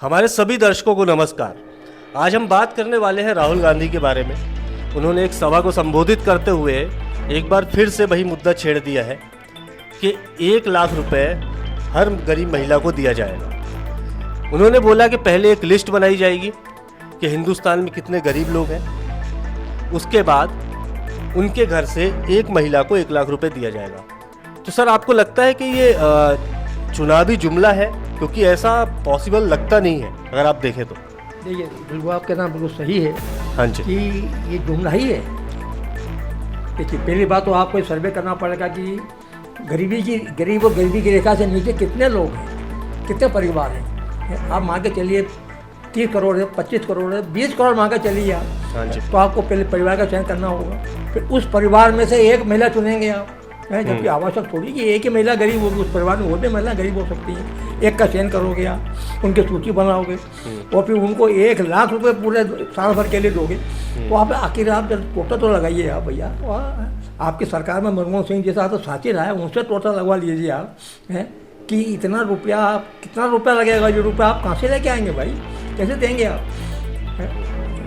हमारे सभी दर्शकों को नमस्कार। आज हम बात करने वाले हैं राहुल गांधी के बारे में। उन्होंने एक सभा को संबोधित करते हुए एक बार फिर से वही मुद्दा छेड़ दिया है कि 1 लाख रुपए हर गरीब महिला को दिया जाएगा। उन्होंने बोला कि पहले एक लिस्ट बनाई जाएगी कि हिंदुस्तान में कितने गरीब लोग हैं, उसके बाद उनके घर से एक महिला को 1 लाख रुपए दिया जाएगा। तो सर, आपको लगता है कि ये चुनावी जुमला है? क्योंकि ऐसा पॉसिबल लगता नहीं है अगर आप देखें तो। देखिए, बिल्कुल आपका नाम बिल्कुल सही है। हाँ जी। कि ये जुमला ही है। देखिए, पहली बात तो आपको सर्वे करना पड़ेगा कि गरीब और गरीबी की रेखा से नीचे कितने लोग हैं, कितने परिवार हैं। आप मान के चलिए 30 करोड़ है, 25 करोड़ है, 20 करोड़ मान के चलिए आप। हाँ जी। तो आपको पहले परिवार का चयन करना होगा, फिर उस परिवार में से एक महिला चुनेंगे आप, जबकि आवश्यक थोड़ी कि एक ही महिला गरीब होगी, उस परिवार में और भी महिला गरीब हो सकती है। एक का चयन करोगे आप, उनकी सूची बनाओगे और फिर उनको 1 लाख रुपए पूरे साल भर के लिए दोगे। तो आप आखिर आप जब टोटल तो लगाइए आप भैया। आपकी सरकार में मनमोहन सिंह जैसा तो साथी रहा है, उनसे टोटल लगवा लीजिए आप, हैं कि इतना रुपया, आप कितना रुपया लगेगा, ये रुपया आप कहाँ से लेके आएंगे भाई, कैसे देंगे आप?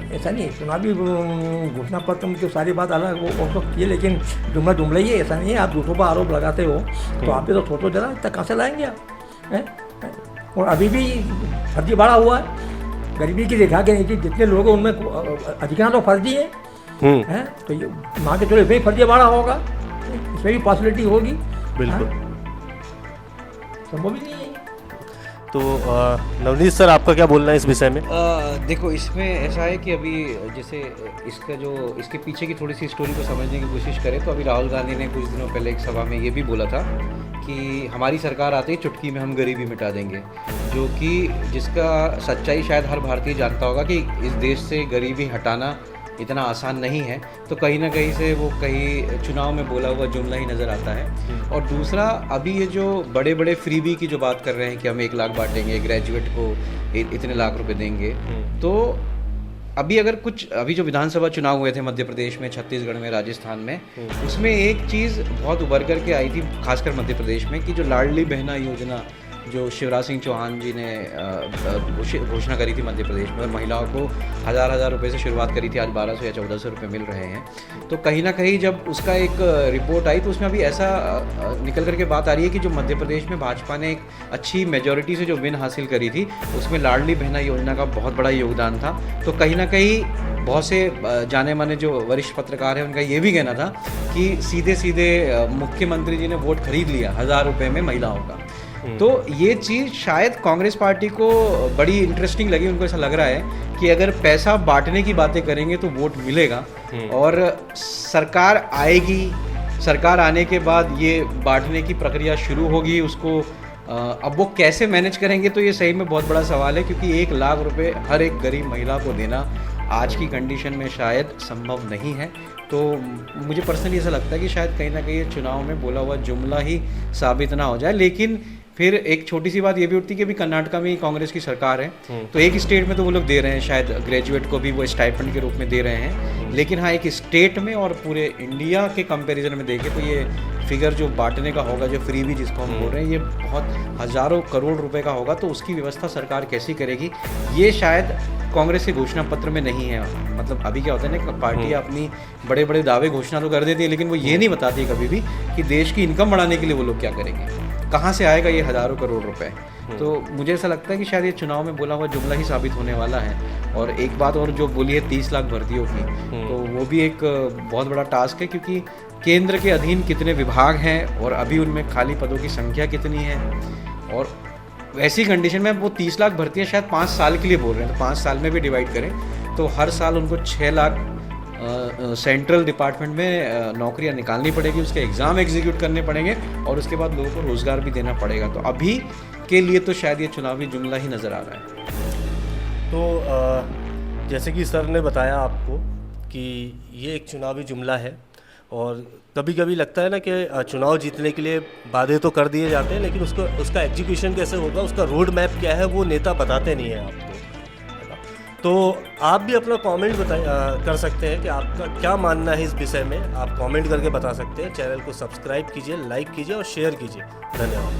ऐसा नहीं है, चुनावी घोषणा पत्र में तो सारी बात अलग वो हो सकती है, लेकिन जुमला ही है। ऐसा नहीं है आप दूसरों पर आरोप लगाते हो, तो आप भी तो सोचो जरा, इतना कहाँ से लाएंगे आप, हैं? और अभी भी फर्जी बढ़ा हुआ है। गरीबी की रेखा के नीचे जितने लोग हैं उनमें अधिकांश तो फर्जी हैं। तो ये मान के चलो इसमें फर्जी बढ़ा होगा, इसमें भी पॉसिबिलिटी होगी। बिल्कुल संभव ही नहीं है। तो नवनीत सर, आपका क्या बोलना है इस विषय में? देखो, इसमें ऐसा है कि अभी जैसे इसके पीछे की थोड़ी सी स्टोरी को समझने की कोशिश करें तो अभी राहुल गांधी ने कुछ दिनों पहले एक सभा में ये भी बोला था कि हमारी सरकार आते ही चुटकी में हम गरीबी मिटा देंगे, जो कि जिसका सच्चाई शायद हर भारतीय जानता होगा कि इस देश से गरीबी हटाना इतना आसान नहीं है। तो कहीं ना कहीं से वो कहीं चुनाव में बोला हुआ जुमला ही नज़र आता है। और दूसरा, अभी ये जो बड़े बड़े फ्रीबी की जो बात कर रहे हैं कि हम 1 लाख बांटेंगे, ग्रेजुएट को इतने लाख रुपए देंगे, तो अभी जो विधानसभा चुनाव हुए थे मध्य प्रदेश में, छत्तीसगढ़ में, राजस्थान में, उसमें एक चीज़ बहुत उभर करके आई थी, खासकर मध्य प्रदेश में, कि जो लाडली बहना योजना जो शिवराज सिंह चौहान जी ने घोषणा करी थी मध्य प्रदेश में, और महिलाओं को हज़ार रुपए से शुरुआत करी थी, आज 1200 या 1400 रुपये मिल रहे हैं। तो कहीं ना कहीं जब उसका एक रिपोर्ट आई तो उसमें अभी ऐसा निकल करके बात आ रही है कि जो मध्य प्रदेश में भाजपा ने एक अच्छी मेजॉरिटी से जो विन हासिल करी थी, उसमें लाडली बहना योजना का बहुत बड़ा योगदान था। तो कहीं ना कहीं बहुत से जाने माने जो वरिष्ठ पत्रकार हैं उनका ये भी कहना था कि सीधे सीधे मुख्यमंत्री जी ने वोट खरीद लिया 1000 रुपये में महिलाओं का। तो ये चीज़ शायद कांग्रेस पार्टी को बड़ी इंटरेस्टिंग लगी। उनको ऐसा लग रहा है कि अगर पैसा बांटने की बातें करेंगे तो वोट मिलेगा, और सरकार आएगी, सरकार आने के बाद ये बांटने की प्रक्रिया शुरू होगी। उसको अब वो कैसे मैनेज करेंगे, तो ये सही में बहुत बड़ा सवाल है, क्योंकि 1 लाख रुपए हर एक गरीब महिला को देना आज की कंडीशन में शायद संभव नहीं है। तो मुझे पर्सनली ऐसा लगता है कि शायद कहीं ना कहीं चुनाव में बोला हुआ जुमला ही साबित ना हो जाए। लेकिन फिर एक छोटी सी बात ये भी उठती है कि अभी कर्नाटका में कांग्रेस की सरकार है, तो एक स्टेट में तो वो लोग दे रहे हैं, शायद ग्रेजुएट को भी वो स्टाइपेंड के रूप में दे रहे हैं। लेकिन हाँ, एक स्टेट में और पूरे इंडिया के कंपैरिजन में देखें तो ये फिगर जो बांटने का होगा, जो फ्रीबी जिसको हम बोल रहे हैं, ये बहुत हज़ारों करोड़ रुपए का होगा। तो उसकी व्यवस्था सरकार कैसी करेगी, ये शायद कांग्रेस के घोषणा पत्र में नहीं है। मतलब अभी क्या होता है ना, पार्टियाँ अपनी बड़े बड़े दावे घोषणा तो कर देती है, लेकिन वो ये नहीं बताती कभी भी कि देश की इनकम बढ़ाने के लिए वो लोग क्या करेंगे, कहाँ से आएगा ये हज़ारों करोड़ रुपए। तो मुझे ऐसा लगता है कि शायद ये चुनाव में बोला हुआ जुमला ही साबित होने वाला है। और एक बात और जो बोली है 30 लाख भर्तियों की, तो वो भी एक बहुत बड़ा टास्क है, क्योंकि केंद्र के अधीन कितने विभाग हैं और अभी उनमें खाली पदों की संख्या कितनी है। और ऐसी कंडीशन में वो 30 लाख भर्तियाँ शायद 5 साल के लिए बोल रहे हैं, तो 5 साल में भी डिवाइड करें तो हर साल उनको 6 लाख सेंट्रल डिपार्टमेंट में नौकरियां निकालनी पड़ेगी, उसके एग्ज़ाम एग्जीक्यूट करने पड़ेंगे, और उसके बाद लोगों को रोज़गार भी देना पड़ेगा। तो अभी के लिए तो शायद ये चुनावी जुमला ही नज़र आ रहा है। तो जैसे कि सर ने बताया आपको कि ये एक चुनावी जुमला है, और कभी कभी लगता है ना कि चुनाव जीतने के लिए वादे तो कर दिए जाते हैं, लेकिन उसका एग्जीक्यूशन कैसे होगा, उसका रोड मैप क्या है, वो नेता बताते नहीं हैं आपको। तो आप भी अपना कमेंट कर सकते हैं कि आपका क्या मानना है इस विषय में। आप कमेंट करके बता सकते हैं। चैनल को सब्सक्राइब कीजिए, लाइक कीजिए और शेयर कीजिए। धन्यवाद।